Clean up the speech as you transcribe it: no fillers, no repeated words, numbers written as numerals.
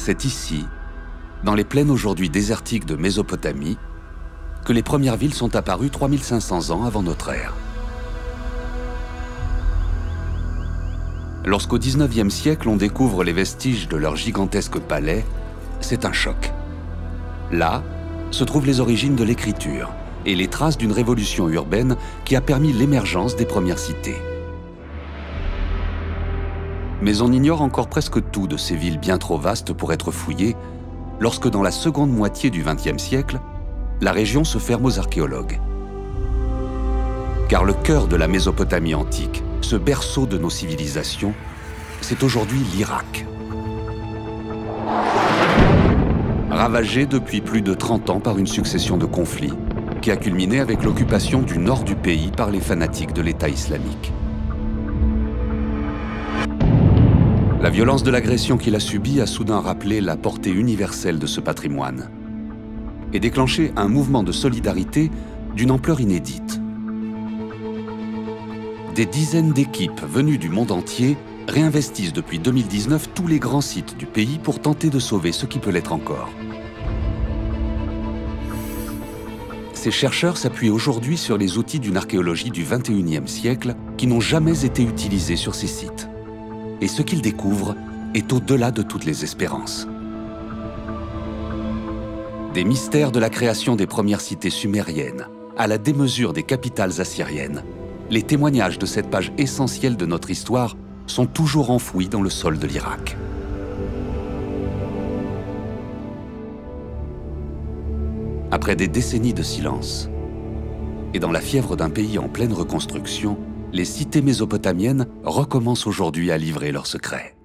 C'est ici, dans les plaines aujourd'hui désertiques de Mésopotamie, que les premières villes sont apparues 3500 ans avant notre ère. Lorsqu'au XIXe siècle, on découvre les vestiges de leurs gigantesques palais, c'est un choc. Là se trouvent les origines de l'écriture et les traces d'une révolution urbaine qui a permis l'émergence des premières cités. Mais on ignore encore presque tout de ces villes bien trop vastes pour être fouillées, lorsque dans la seconde moitié du XXe siècle, la région se ferme aux archéologues. Car le cœur de la Mésopotamie antique, ce berceau de nos civilisations, c'est aujourd'hui l'Irak. Ravagé depuis plus de 30 ans par une succession de conflits, qui a culminé avec l'occupation du nord du pays par les fanatiques de l'État islamique. La violence de l'agression qu'il a subie a soudain rappelé la portée universelle de ce patrimoine et déclenché un mouvement de solidarité d'une ampleur inédite. Des dizaines d'équipes venues du monde entier réinvestissent depuis 2019 tous les grands sites du pays pour tenter de sauver ce qui peut l'être encore. Ces chercheurs s'appuient aujourd'hui sur les outils d'une archéologie du XXIe siècle qui n'ont jamais été utilisés sur ces sites. Et ce qu'ils découvrent est au-delà de toutes les espérances. Des mystères de la création des premières cités sumériennes à la démesure des capitales assyriennes, les témoignages de cette page essentielle de notre histoire sont toujours enfouis dans le sol de l'Irak. Après des décennies de silence, et dans la fièvre d'un pays en pleine reconstruction, les cités mésopotamiennes recommencent aujourd'hui à livrer leurs secrets.